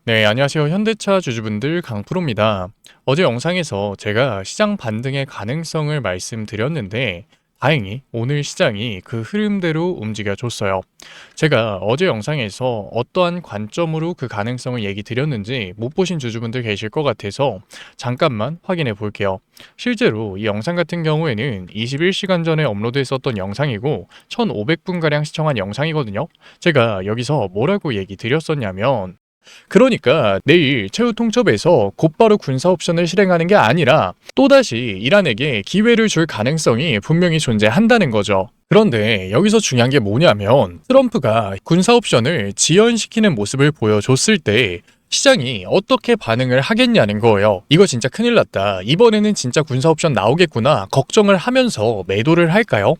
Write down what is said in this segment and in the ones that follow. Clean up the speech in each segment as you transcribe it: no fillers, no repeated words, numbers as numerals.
네, 안녕하세요. 현대차 주주분들 강프로입니다. 어제 영상에서 제가 시장 반등의 가능성을 말씀드렸는데, 다행히 오늘 시장이 그 흐름대로 움직여 줬어요. 제가 어제 영상에서 어떠한 관점으로 그 가능성을 얘기 드렸는지 못 보신 주주분들 계실 것 같아서 잠깐만 확인해 볼게요. 실제로 이 영상 같은 경우에는 21시간 전에 업로드했었던 영상이고 1500분가량 시청한 영상이거든요. 제가 여기서 뭐라고 얘기 드렸었냐면, 그러니까 내일 최후 통첩에서 곧바로 군사 옵션을 실행하는 게 아니라 또다시 이란에게 기회를 줄 가능성이 분명히 존재한다는 거죠. 그런데 여기서 중요한 게 뭐냐면, 트럼프가 군사 옵션을 지연시키는 모습을 보여줬을 때 시장이 어떻게 반응을 하겠냐는 거예요. 이거 진짜 큰일 났다, 이번에는 진짜 군사 옵션 나오겠구나 걱정을 하면서 매도를 할까요?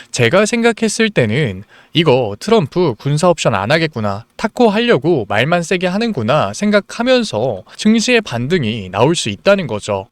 제가 생각했을 때는 이거 트럼프 군사 옵션 안 하겠구나, 타코 하려고 말만 세게 하는구나 생각하면서 증시의 반등이 나올 수 있다는 거죠.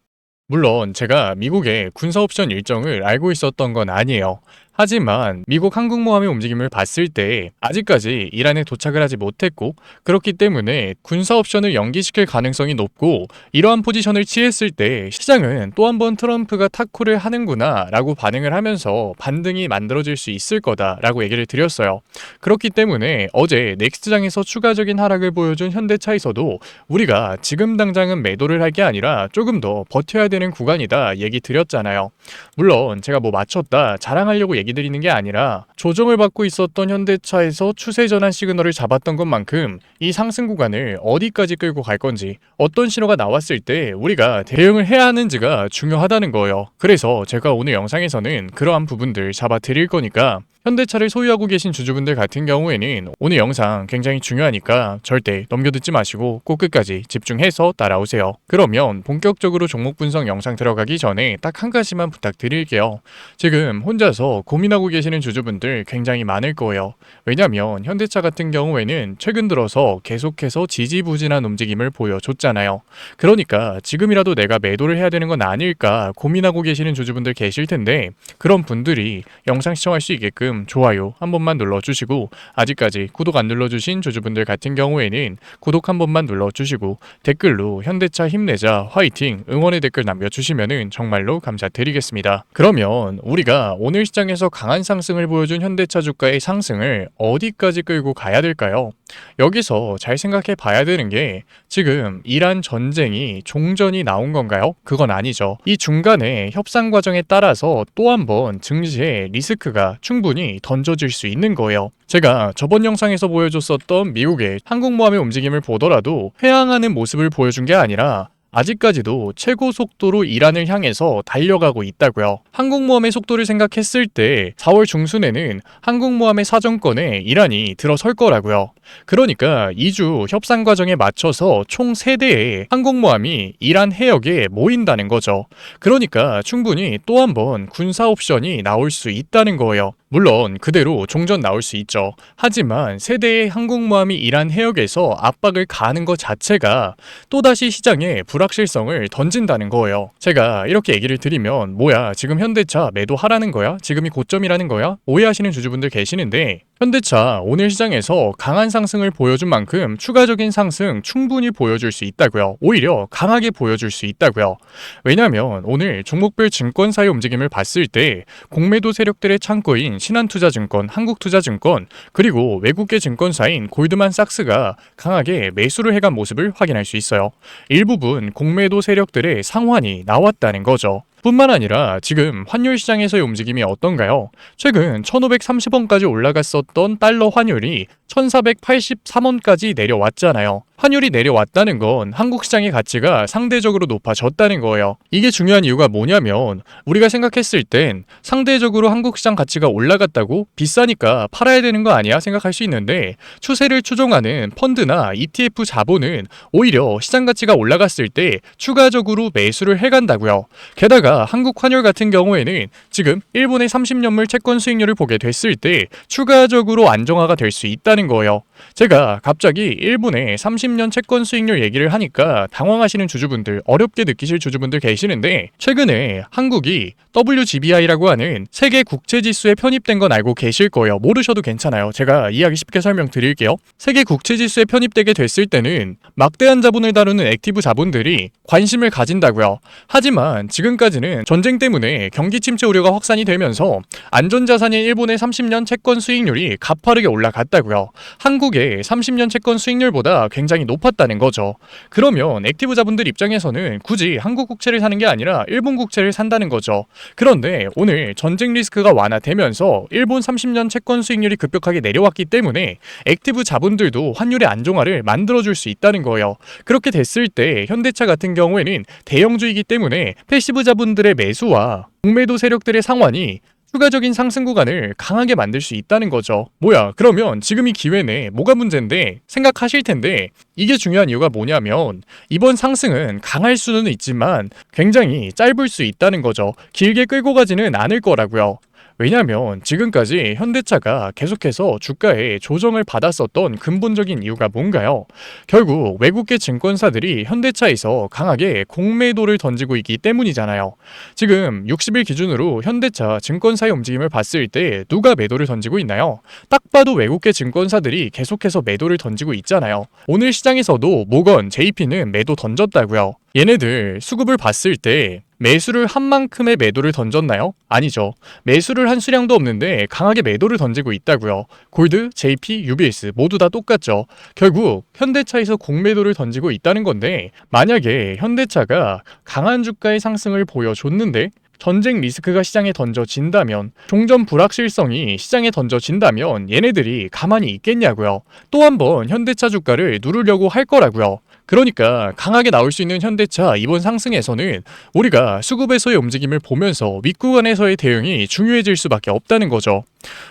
물론 제가 미국의 군사 옵션 일정을 알고 있었던 건 아니에요. 하지만 미국 항공모함의 움직임을 봤을 때 아직까지 이란에 도착을 하지 못했고, 그렇기 때문에 군사 옵션을 연기시킬 가능성이 높고, 이러한 포지션을 취했을 때 시장은 또 한 번 트럼프가 타코를 하는구나 라고 반응을 하면서 반등이 만들어질 수 있을 거다 라고 얘기를 드렸어요. 그렇기 때문에 어제 넥스트장에서 추가적인 하락을 보여준 현대차에서도 우리가 지금 당장은 매도를 할 게 아니라 조금 더 버텨야 되는 구간이다 얘기 드렸잖아요. 물론 제가 뭐 맞췄다 자랑하려고 얘기 드리는 게 아니라, 조정을 받고 있었던 현대차에서 추세 전환 시그널을 잡았던 것만큼 이 상승 구간을 어디까지 끌고 갈 건지, 어떤 신호가 나왔을 때 우리가 대응을 해야 하는지가 중요하다는 거예요. 그래서 제가 오늘 영상에서는 그러한 부분들 잡아 드릴 거니까, 현대차를 소유하고 계신 주주분들 같은 경우에는 오늘 영상 굉장히 중요하니까 절대 넘겨듣지 마시고 꼭 끝까지 집중해서 따라오세요. 그러면 본격적으로 종목 분석 영상 들어가기 전에 딱 한 가지만 부탁드릴게요. 지금 혼자서 고민하고 계시는 주주분들 굉장히 많을 거예요. 왜냐면 현대차 같은 경우에는 최근 들어서 계속해서 지지부진한 움직임을 보여줬잖아요. 그러니까 지금이라도 내가 매도를 해야 되는 건 아닐까 고민하고 계시는 주주분들 계실 텐데, 그런 분들이 영상 시청할 수 있게끔 좋아요 한 번만 눌러주시고, 아직까지 구독 안 눌러주신 주주분들 같은 경우에는 구독 한 번만 눌러주시고, 댓글로 현대차 힘내자 화이팅 응원의 댓글 남겨주시면은 정말로 감사드리겠습니다. 그러면 우리가 오늘 시장에서 강한 상승을 보여준 현대차 주가의 상승을 어디까지 끌고 가야 될까요? 여기서 잘 생각해 봐야 되는 게, 지금 이란 전쟁이 종전이 나온 건가요? 그건 아니죠. 이 중간에 협상 과정에 따라서 또 한 번 증시에 리스크가 충분히 던져질 수 있는 거예요. 제가 저번 영상에서 보여줬었던 미국의 항공모함의 움직임을 보더라도 회항하는 모습을 보여준 게 아니라 아직까지도 최고 속도로 이란을 향해서 달려가고 있다고요. 항공모함의 속도를 생각했을 때 4월 중순에는 항공모함의 사정권에 이란이 들어설 거라고요. 그러니까 2주 협상 과정에 맞춰서 총 3대의 항공모함이 이란 해역에 모인다는 거죠. 그러니까 충분히 또 한 번 군사 옵션이 나올 수 있다는 거예요. 물론 그대로 종전 나올 수 있죠. 하지만 세대의 항공모함이 이란 해역에서 압박을 가하는 것 자체가 또다시 시장에 불확실성을 던진다는 거예요. 제가 이렇게 얘기를 드리면 뭐야 지금 현대차 매도하라는 거야? 지금이 고점이라는 거야? 오해하시는 주주분들 계시는데, 현대차 오늘 시장에서 강한 상승을 보여준 만큼 추가적인 상승 충분히 보여줄 수 있다고요. 오히려 강하게 보여줄 수 있다고요. 왜냐하면 오늘 종목별 증권사의 움직임을 봤을 때 공매도 세력들의 창고인 신한투자증권, 한국투자증권, 그리고 외국계 증권사인 골드만삭스가 강하게 매수를 해간 모습을 확인할 수 있어요. 일부분 공매도 세력들의 상환이 나왔다는 거죠. 뿐만 아니라 지금 환율 시장에서의 움직임이 어떤가요? 최근 1530원까지 올라갔었던 달러 환율이 1483원까지 내려왔잖아요. 환율이 내려왔다는 건 한국 시장의 가치가 상대적으로 높아졌다는 거예요. 이게 중요한 이유가 뭐냐면, 우리가 생각했을 땐 상대적으로 한국 시장 가치가 올라갔다고 비싸니까 팔아야 되는 거 아니야 생각할 수 있는데, 추세를 추종하는 펀드나 ETF 자본은 오히려 시장 가치가 올라갔을 때 추가적으로 매수를 해간다고요. 게다가 한국 환율 같은 경우에는 지금 일본의 30년물 채권 수익률을 보게 됐을 때 추가적으로 안정화가 될 수 있다는 거예요. 제가 갑자기 일본의 30년 채권 수익률 얘기를 하니까 당황하시는 주주분들, 어렵게 느끼실 주주분들 계시는데 최근에 한국이 WGBI라고 하는 세계 국채지수에 편입된 건 알고 계실 거예요. 모르셔도 괜찮아요. 제가 이야기 쉽게 설명드릴게요. 세계 국채지수에 편입되게 됐을 때는 막대한 자본을 다루는 액티브 자본들이 관심을 가진다고요. 하지만 지금까지는 전쟁 때문에 경기 침체 우려가 확산이 되면서 안전자산인 일본의 30년 채권 수익률이 가파르게 올라갔다고요. 한국의 30년 채권 수익률보다 굉장히 높았다는 거죠. 그러면 액티브 자본들 입장에서는 굳이 한국 국채를 사는 게 아니라 일본 국채를 산다는 거죠. 그런데 오늘 전쟁 리스크가 완화되면서 일본 30년 채권 수익률이 급격하게 내려왔기 때문에 액티브 자본들도 환율의 안정화를 만들어줄 수 있다는 거예요. 그렇게 됐을 때 현대차 같은 경우에는 대형주이기 때문에 패시브 자본들의 매수와 공매도 세력들의 상환이 추가적인 상승 구간을 강하게 만들 수 있다는 거죠. 뭐야, 그러면 지금 이 기회네. 뭐가 문제인데? 생각하실 텐데 이게 중요한 이유가 뭐냐면 이번 상승은 강할 수는 있지만 굉장히 짧을 수 있다는 거죠. 길게 끌고 가지는 않을 거라고요. 왜냐면 지금까지 현대차가 계속해서 주가에 조정을 받았었던 근본적인 이유가 뭔가요? 결국 외국계 증권사들이 현대차에서 강하게 공매도를 던지고 있기 때문이잖아요. 지금 60일 기준으로 현대차 증권사의 움직임을 봤을 때 누가 매도를 던지고 있나요? 딱 봐도 외국계 증권사들이 계속해서 매도를 던지고 있잖아요. 오늘 시장에서도 모건, JP는 매도 던졌다고요. 얘네들 수급을 봤을 때 매수를 한 만큼의 매도를 던졌나요? 아니죠. 매수를 한 수량도 없는데 강하게 매도를 던지고 있다고요. 골드, JP, UBS 모두 다 똑같죠. 결국 현대차에서 공매도를 던지고 있다는 건데 만약에 현대차가 강한 주가의 상승을 보여줬는데 전쟁 리스크가 시장에 던져진다면, 종전 불확실성이 시장에 던져진다면 얘네들이 가만히 있겠냐고요. 또 한 번 현대차 주가를 누르려고 할 거라고요. 그러니까 강하게 나올 수 있는 현대차 이번 상승에서는 우리가 수급에서의 움직임을 보면서 윗구간에서의 대응이 중요해질 수밖에 없다는 거죠.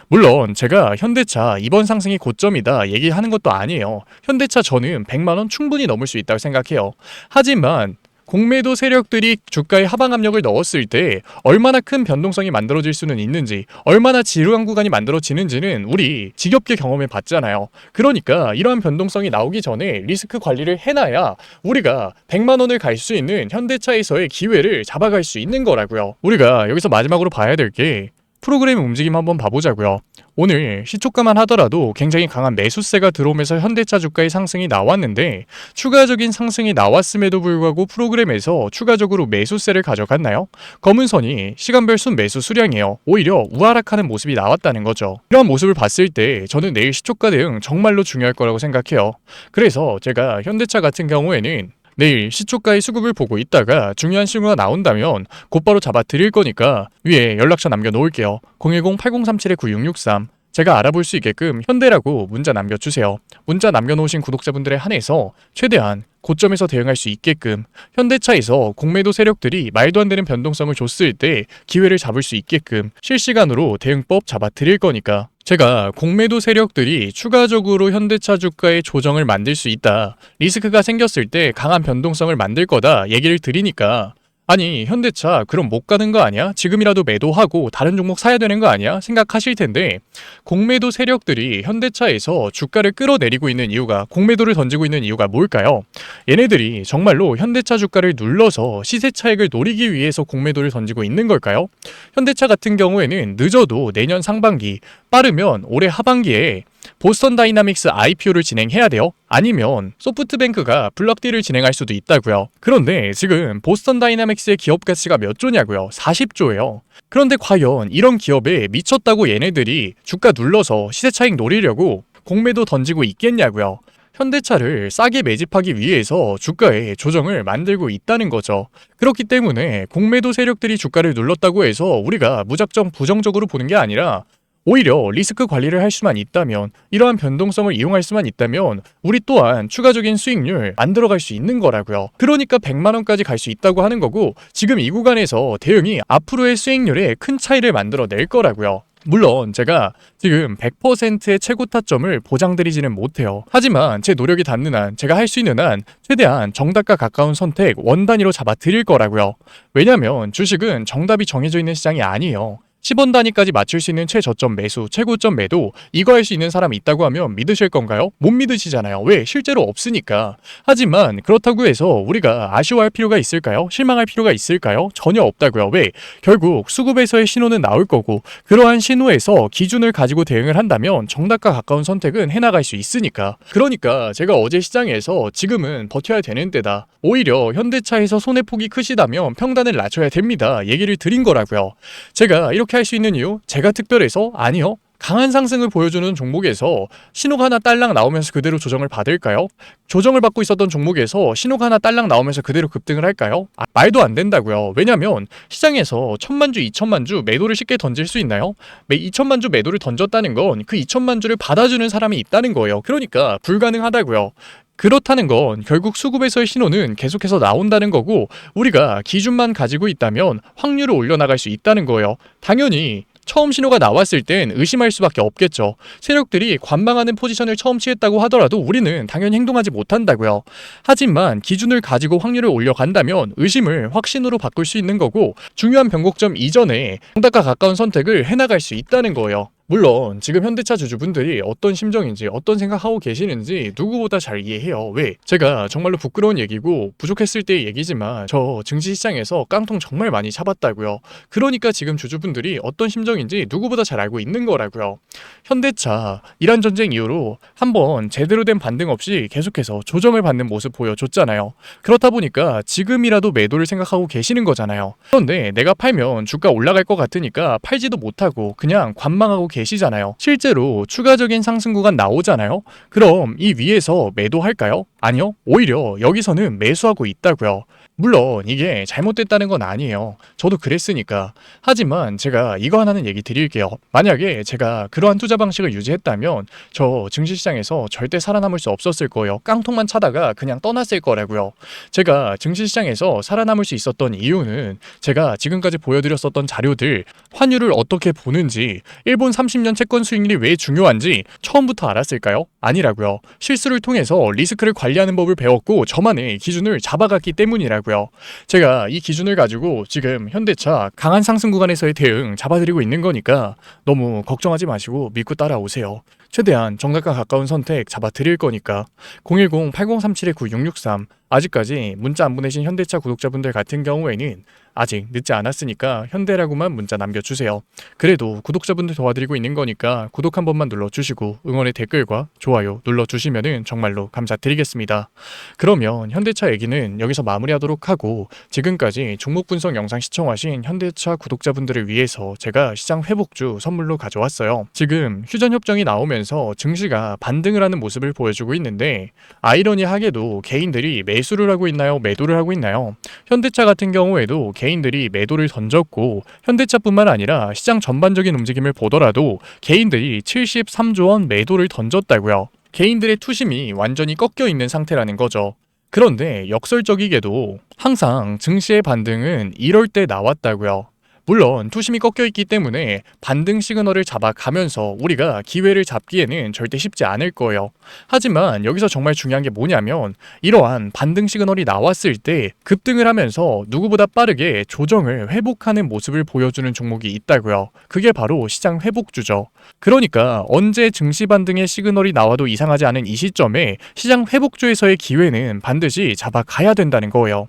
물론 제가 현대차 이번 상승이 고점이다 얘기하는 것도 아니에요. 현대차 저는 100만원 충분히 넘을 수 있다고 생각해요. 하지만 공매도 세력들이 주가에 하방 압력을 넣었을 때 얼마나 큰 변동성이 만들어질 수는 있는지, 얼마나 지루한 구간이 만들어지는지는 우리 지겹게 경험해 봤잖아요. 그러니까 이러한 변동성이 나오기 전에 리스크 관리를 해놔야 우리가 100만 원을 갈 수 있는 현대차에서의 기회를 잡아갈 수 있는 거라고요. 우리가 여기서 마지막으로 봐야 될 게 프로그램 움직임 한번 봐보자고요. 오늘 시초가만 하더라도 굉장히 강한 매수세가 들어오면서 현대차 주가의 상승이 나왔는데 추가적인 상승이 나왔음에도 불구하고 프로그램에서 추가적으로 매수세를 가져갔나요? 검은 선이 시간별 순매수 수량이에요. 오히려 우하락하는 모습이 나왔다는 거죠. 이런 모습을 봤을 때 저는 내일 시초가 대응 정말로 중요할 거라고 생각해요. 그래서 제가 현대차 같은 경우에는 내일 시초가의 수급을 보고 있다가 중요한 신호가 나온다면 곧바로 잡아 드릴 거니까 위에 연락처 남겨놓을게요. 010-8037-9663 제가 알아볼 수 있게끔 현대라고 문자 남겨주세요. 문자 남겨놓으신 구독자분들에 한해서 최대한 고점에서 대응할 수 있게끔 현대차에서 공매도 세력들이 말도 안 되는 변동성을 줬을 때 기회를 잡을 수 있게끔 실시간으로 대응법 잡아 드릴 거니까 제가 공매도 세력들이 추가적으로 현대차 주가의 조정을 만들 수 있다, 리스크가 생겼을 때 강한 변동성을 만들 거다 얘기를 드리니까 아니 현대차 그럼 못 가는 거 아니야? 지금이라도 매도하고 다른 종목 사야 되는 거 아니야? 생각하실 텐데 공매도 세력들이 현대차에서 주가를 끌어내리고 있는 이유가, 공매도를 던지고 있는 이유가 뭘까요? 얘네들이 정말로 현대차 주가를 눌러서 시세 차익을 노리기 위해서 공매도를 던지고 있는 걸까요? 현대차 같은 경우에는 늦어도 내년 상반기, 빠르면 올해 하반기에 보스턴 다이나믹스 IPO를 진행해야 돼요? 아니면 소프트뱅크가 블럭딜을 진행할 수도 있다고요. 그런데 지금 보스턴 다이나믹스의 기업 가치가 몇 조냐고요? 40조예요. 그런데 과연 이런 기업에 미쳤다고 얘네들이 주가 눌러서 시세 차익 노리려고 공매도 던지고 있겠냐고요. 현대차를 싸게 매집하기 위해서 주가에 조정을 만들고 있다는 거죠. 그렇기 때문에 공매도 세력들이 주가를 눌렀다고 해서 우리가 무작정 부정적으로 보는 게 아니라 오히려 리스크 관리를 할 수만 있다면, 이러한 변동성을 이용할 수만 있다면 우리 또한 추가적인 수익률 만들어갈 수 있는 거라고요. 그러니까 100만 원까지 갈 수 있다고 하는 거고, 지금 이 구간에서 대응이 앞으로의 수익률에 큰 차이를 만들어낼 거라고요. 물론 제가 지금 100%의 최고 타점을 보장드리지는 못해요. 하지만 제 노력이 닿는 한, 제가 할 수 있는 한 최대한 정답과 가까운 선택 원 단위로 잡아 드릴 거라고요. 왜냐면 주식은 정답이 정해져 있는 시장이 아니에요. 10원 단위까지 맞출 수 있는 최저점 매수, 최고점 매도 이거 할 수 있는 사람이 있다고 하면 믿으실 건가요? 못 믿으시잖아요. 왜? 실제로 없으니까. 하지만 그렇다고 해서 우리가 아쉬워할 필요가 있을까요? 실망할 필요가 있을까요? 전혀 없다고요. 왜? 결국 수급에서의 신호는 나올 거고 그러한 신호에서 기준을 가지고 대응을 한다면 정답과 가까운 선택은 해나갈 수 있으니까. 그러니까 제가 어제 시장에서 지금은 버텨야 되는 때다. 오히려 현대차에서 손해폭이 크시다면 평단을 낮춰야 됩니다. 얘기를 드린 거라고요. 제가 이렇게 할 수 있는 이유? 제가 특별해서? 아니요. 강한 상승을 보여주는 종목에서 신호가 하나 딸랑 나오면서 그대로 조정을 받을까요? 조정을 받고 있었던 종목에서 신호가 하나 딸랑 나오면서 그대로 급등을 할까요? 말도 안 된다고요. 왜냐면 시장에서 1000만 주, 2000만 주 매도를 쉽게 던질 수 있나요? 2000만 주 매도를 던졌다는 건 그 2000만 주를 받아주는 사람이 있다는 거예요. 그러니까 불가능하다고요. 그렇다는 건 결국 수급에서의 신호는 계속해서 나온다는 거고 우리가 기준만 가지고 있다면 확률을 올려나갈 수 있다는 거예요. 당연히 처음 신호가 나왔을 땐 의심할 수밖에 없겠죠. 세력들이 관망하는 포지션을 처음 취했다고 하더라도 우리는 당연히 행동하지 못한다고요. 하지만 기준을 가지고 확률을 올려간다면 의심을 확신으로 바꿀 수 있는 거고 중요한 변곡점 이전에 정답과 가까운 선택을 해나갈 수 있다는 거예요. 물론 지금 현대차 주주분들이 어떤 심정인지 어떤 생각하고 계시는지 누구보다 잘 이해해요. 왜? 제가 정말로 부끄러운 얘기고 부족했을 때의 얘기지만 저 증시시장에서 깡통 정말 많이 잡았다고요. 그러니까 지금 주주분들이 어떤 심정인지 누구보다 잘 알고 있는 거라고요. 현대차 이란 전쟁 이후로 한번 제대로 된 반등 없이 계속해서 조정을 받는 모습 보여줬잖아요. 그렇다 보니까 지금이라도 매도를 생각하고 계시는 거잖아요. 그런데 내가 팔면 주가 올라갈 것 같으니까 팔지도 못하고 그냥 관망하고 계시잖아요. 실제로 추가적인 상승 구간 나오잖아요. 그럼 이 위에서 매도할까요? 아니요. 오히려 여기서는 매수하고 있다고요. 물론 이게 잘못됐다는 건 아니에요. 저도 그랬으니까. 하지만 제가 이거 하나는 얘기 드릴게요. 만약에 제가 그러한 투자 방식을 유지했다면 저 증시시장에서 절대 살아남을 수 없었을 거예요. 깡통만 차다가 그냥 떠났을 거라고요. 제가 증시시장에서 살아남을 수 있었던 이유는 제가 지금까지 보여드렸었던 자료들 환율을 어떻게 보는지 일본 30년 채권 수익률이 왜 중요한지 처음부터 알았을까요? 아니라고요. 실수를 통해서 리스크를 관리하는 법을 배웠고 저만의 기준을 잡아갔기 때문이라고요. 제가 이 기준을 가지고 지금 현대차 강한 상승 구간에서의 대응 잡아드리고 있는 거니까 너무 걱정하지 마시고 믿고 따라오세요. 최대한 정답과 가까운 선택 잡아드릴 거니까 010-8037-9663 아직까지 문자 안 보내신 현대차 구독자분들 같은 경우에는 아직 늦지 않았으니까 현대라고만 문자 남겨주세요. 그래도 구독자분들 도와드리고 있는 거니까 구독 한 번만 눌러주시고 응원의 댓글과 좋아요 눌러주시면 정말로 감사드리겠습니다. 그러면 현대차 얘기는 여기서 마무리하도록 하고 지금까지 종목 분석 영상 시청하신 현대차 구독자분들을 위해서 제가 시장 회복주 선물로 가져왔어요. 지금 휴전협정이 나오면서 증시가 반등을 하는 모습을 보여주고 있는데 아이러니하게도 개인들이 매수를 하고 있나요? 매도를 하고 있나요? 현대차 같은 경우에도 개인들이 매도를 던졌고 현대차뿐만 아니라 시장 전반적인 움직임을 보더라도 개인들이 73조 원 매도를 던졌다고요. 개인들의 투심이 완전히 꺾여 있는 상태라는 거죠. 그런데 역설적이게도 항상 증시의 반등은 이럴 때 나왔다고요. 물론 투심이 꺾여 있기 때문에 반등 시그널을 잡아가면서 우리가 기회를 잡기에는 절대 쉽지 않을 거예요. 하지만 여기서 정말 중요한 게 뭐냐면 이러한 반등 시그널이 나왔을 때 급등을 하면서 누구보다 빠르게 조정을 회복하는 모습을 보여주는 종목이 있다고요. 그게 바로 시장 회복주죠. 그러니까 언제 증시 반등의 시그널이 나와도 이상하지 않은 이 시점에 시장 회복주에서의 기회는 반드시 잡아가야 된다는 거예요.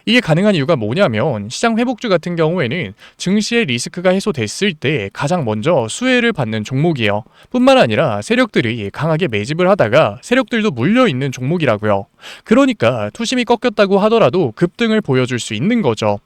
이게 가능한 이유가 뭐냐면 시장 회복주 같은 경우에는 증시의 리스크가 해소됐을 때 가장 먼저 수혜를 받는 종목이에요. 뿐만 아니라 세력들이 강하게 매집을 하다가 세력들도 물려있는 종목이라고요. 그러니까 투심이 꺾였다고 하더라도 급등을 보여줄 수 있는 거죠.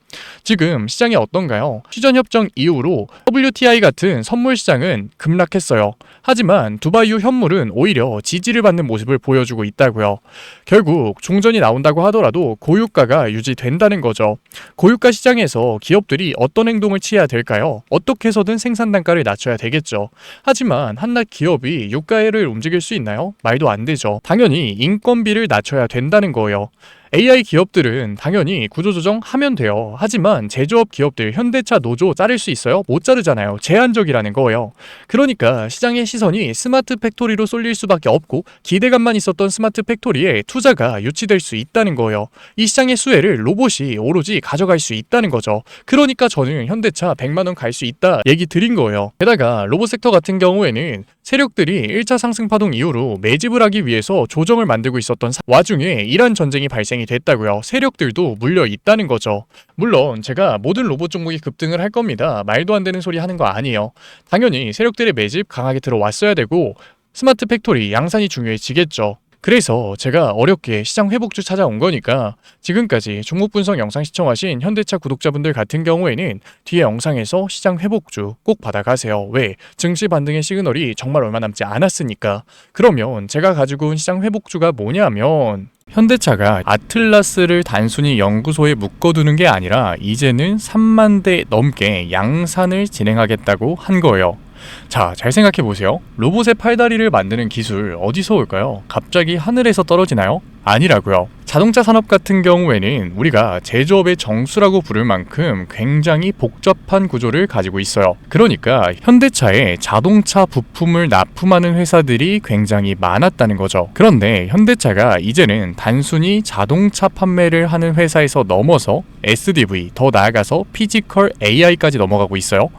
지금 시장이 어떤가요? 휴전협정 이후로 WTI 같은 선물 시장은 급락했어요. 하지만 두바이유 현물은 오히려 지지를 받는 모습을 보여주고 있다고요. 결국 종전이 나온다고 하더라도 고유가가 유지된다는 거죠. 고유가 시장에서 기업들이 어떤 행동을 취해야 될까요? 어떻게 해서든 생산 단가를 낮춰야 되겠죠. 하지만 한낱 기업이 유가를 움직일 수 있나요? 말도 안 되죠. 당연히 인건비를 낮춰야 된다는 거예요. AI 기업들은 당연히 구조조정하면 돼요. 하지만 제조업 기업들, 현대차 노조 자를 수 있어요? 못 자르잖아요. 제한적이라는 거예요. 그러니까 시장의 시선이 스마트 팩토리로 쏠릴 수밖에 없고 기대감만 있었던 스마트 팩토리에 투자가 유치될 수 있다는 거예요. 이 시장의 수혜를 로봇이 오로지 가져갈 수 있다는 거죠. 그러니까 저는 현대차 100만 원 갈 수 있다 얘기 드린 거예요. 게다가 로봇 섹터 같은 경우에는 세력들이 1차 상승 파동 이후로 매집을 하기 위해서 조정을 만들고 있었던 와중에 이란 전쟁이 발생이 됐다고요. 세력들도 물려 있다는 거죠. 물론 제가 모든 로봇 종목이 급등을 할 겁니다. 말도 안 되는 소리 하는 거 아니에요. 당연히 세력들의 매집 강하게 들어왔어야 되고 스마트 팩토리 양산이 중요해지겠죠. 그래서 제가 어렵게 시장 회복주 찾아온 거니까 지금까지 종목 분석 영상 시청하신 현대차 구독자분들 같은 경우에는 뒤에 영상에서 시장 회복주 꼭 받아가세요. 왜? 증시 반등의 시그널이 정말 얼마 남지 않았으니까. 그러면 제가 가지고 온 시장 회복주가 뭐냐면 현대차가 아틀라스를 단순히 연구소에 묶어두는 게 아니라 이제는 3만 대 넘게 양산을 진행하겠다고 한 거예요. 자, 잘 생각해보세요. 로봇의 팔다리를 만드는 기술 어디서 올까요? 갑자기 하늘에서 떨어지나요? 아니라고요. 자동차 산업 같은 경우에는 우리가 제조업의 정수라고 부를 만큼 굉장히 복잡한 구조를 가지고 있어요. 그러니까 현대차에 자동차 부품을 납품하는 회사들이 굉장히 많았다는 거죠. 그런데 현대차가 이제는 단순히 자동차 판매를 하는 회사에서 넘어서 SDV, 더 나아가서 피지컬 AI까지 넘어가고 있어요.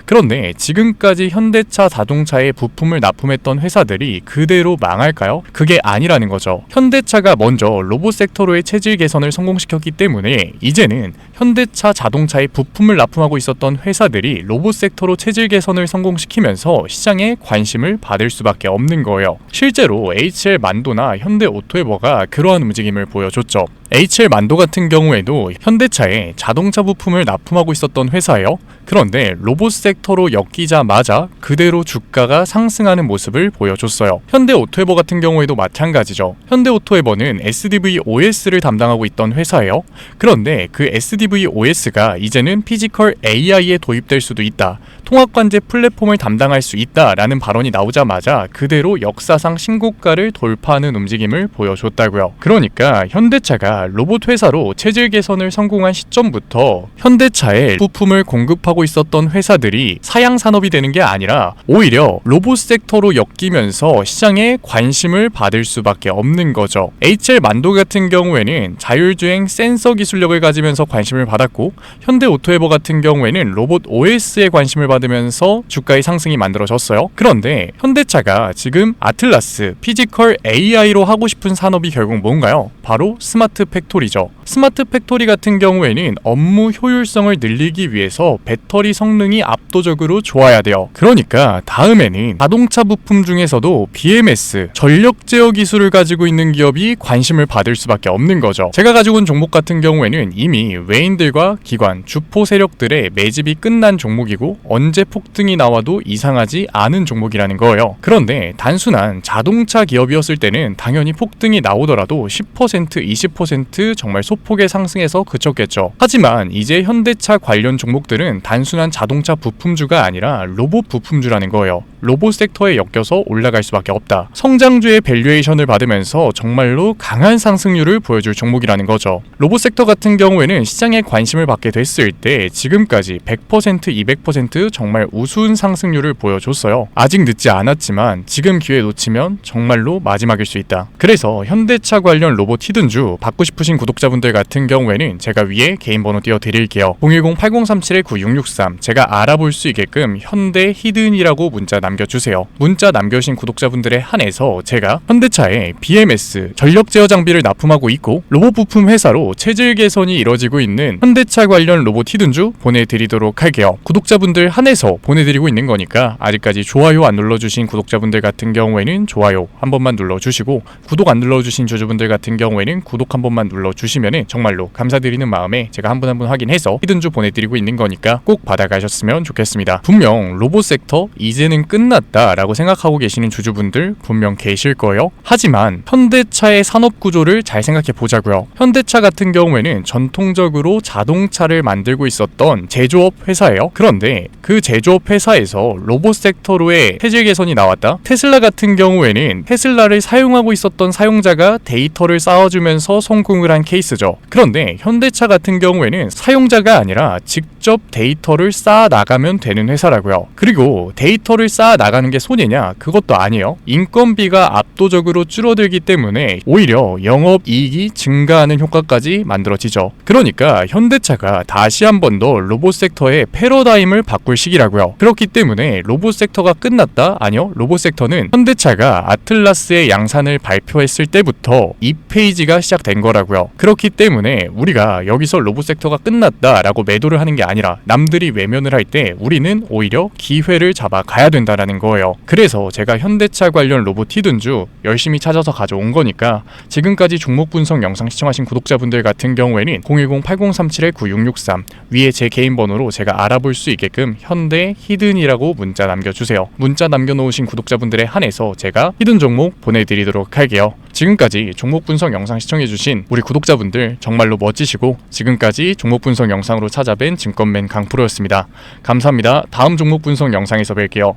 그런데 지금까지 현대차 자동차에 부품을 납품했던 회사들이 그대로 망할까요? 그게 아니라는 거죠. 현대차가 먼저 로봇 섹터로의 체질 개선을 성공시켰기 때문에 이제는 현대차 자동차에 부품을 납품하고 있었던 회사들이 로봇 섹터로 체질 개선을 성공시키면서 시장에 관심을 받을 수밖에 없는 거예요. 실제로 HL 만도나 현대 오토에버가 그러한 움직임을 보여줬죠. HL 만도 같은 경우에도 현대차에 자동차 부품을 납품하고 있었던 회사예요. 그런데 로봇 섹터로 엮이자마자 그대로 주가가 상승하는 모습을 보여줬어요. 현대 오토에버 같은 경우에도 마찬가지죠. 현대 오토에버는 SDV OS를 담당하고 있던 회사예요. 그런데 그 SDV OS가 이제는 피지컬 AI에 도입될 수도 있다. 통합관제 플랫폼을 담당할 수 있다라는 발언이 나오자마자 그대로 역사상 신고가를 돌파하는 움직임을 보여줬다고요. 그러니까 현대차가 로봇 회사로 체질 개선을 성공한 시점부터 현대차에 부품을 공급하고 있었던 회사들이 사양 산업이 되는 게 아니라 오히려 로봇 섹터로 엮이면서 시장에 관심을 받을 수밖에 없는 거죠. HL 만도 같은 경우에는 자율주행 센서 기술력을 가지면서 관심을 받았고 현대 오토에버 같은 경우에는 로봇 OS에 관심을 받으면서 주가의 상승이 만들어졌어요. 그런데 현대차가 지금 아틀라스, 피지컬 AI로 하고 싶은 산업이 결국 뭔가요? 바로 스마트 팩토리죠. 스마트 팩토리 같은 경우에는 업무 효율성을 늘리기 위해서 배터리 성능이 압도적으로 좋아야 돼요. 그러니까 다음에는 자동차 부품 중에서도 BMS, 전력 제어 기술을 가지고 있는 기업이 관심을 받을 수밖에 없는 거죠. 제가 가지고 온 종목 같은 경우에는 이미 외인들과 기관, 주포 세력들의 매집이 끝난 종목이고 언제 폭등이 나와도 이상하지 않은 종목이라는 거예요. 그런데 단순한 자동차 기업이었을 때는 당연히 폭등이 나오더라도 10%, 20% 정말 소폭의 상승에서 그쳤겠죠. 하지만 이제 현대차 관련 종목들은 단순한 자동차 부품주가 아니라 로봇 부품주라는 거예요. 로봇 섹터에 엮여서 올라갈 수밖에 없다. 성장주의 밸류에이션을 받으면서 정말로 강한 상승률을 보여줄 종목이라는 거죠. 로봇 섹터 같은 경우에는 시장에 관심을 받게 됐을 때 지금까지 100%, 200% 정말 우수한 상승률을 보여줬어요. 아직 늦지 않았지만 지금 기회 놓치면 정말로 마지막일 수 있다. 그래서 현대차 관련 로봇 히든주 받고 싶으신 구독자분들 같은 경우에는 제가 위에 개인 번호 띄워드릴게요. 010-8037-9663 제가 알아볼 수 있게끔 현대 히든이라고 문자 남겨주세요. 문자 남겨주신 구독자분들에 한해서 제가 현대차에 BMS 전력 제어 장비를 납품하고 있고 로봇 부품 회사로 체질 개선이 이뤄지고 있는 현대차 관련 로봇 히든주 보내드리도록 할게요. 구독자분들 한해서 보내드리고 있는 거니까 아직까지 좋아요 안 눌러주신 구독자분들 같은 경우에는 좋아요 한 번만 눌러주시고 구독 안 눌러주신 주주분들 같은 경우에는 구독 한 번만 눌러주시면 정말로 감사드리는 마음에 제가 한 분 한 분 확인해서 히든주 보내드리고 있는 거니까 꼭 꼭 받아가셨으면 좋겠습니다. 분명 로봇 섹터 이제는 끝났다라고 생각하고 계시는 주주분들 분명 계실 거예요. 하지만 현대차의 산업 구조를 잘 생각해 보자고요. 현대차 같은 경우에는 전통적으로 자동차를 만들고 있었던 제조업 회사예요. 그런데 그 제조업 회사에서 로봇 섹터로의 체질 개선이 나왔다. 테슬라 같은 경우에는 테슬라를 사용하고 있었던 사용자가 데이터를 쌓아주면서 성공을 한 케이스죠. 그런데 현대차 같은 경우에는 사용자가 아니라 직접 데이터를 쌓아 나가면 되는 회사라고요. 그리고 데이터를 쌓아 나가는 게 손해냐? 그것도 아니에요. 인건비가 압도적으로 줄어들기 때문에 오히려 영업이익이 증가하는 효과까지 만들어지죠. 그러니까 현대차가 다시 한 번 더 로봇 섹터의 패러다임을 바꿀 시기라고요. 그렇기 때문에 로봇 섹터가 끝났다? 아니요. 로봇 섹터는 현대차가 아틀라스의 양산을 발표했을 때부터 2페이지가 시작된 거라고요. 그렇기 때문에 우리가 여기서 로봇 섹터가 끝났다라고 매도를 하는 게 아니라 남들이 외면을 할 때 우리는 오히려 기회를 잡아 가야 된다라는 거예요. 그래서 제가 현대차 관련 로봇 히든주 열심히 찾아서 가져온 거니까 지금까지 종목 분석 영상 시청하신 구독자분들 같은 경우에는 010-8037-9663 위에 제 개인 번호로 제가 알아볼 수 있게끔 현대 히든이라고 문자 남겨주세요. 문자 남겨놓으신 구독자분들에 한해서 제가 히든 종목 보내드리도록 할게요. 지금까지 종목 분석 영상 시청해주신 우리 구독자분들 정말로 멋지시고 지금까지 종목 분석 영상으로 찾아뵌 증권맨 강프로였습니다. 감사합니다. 다음 종목 분석 영상에서 뵐게요.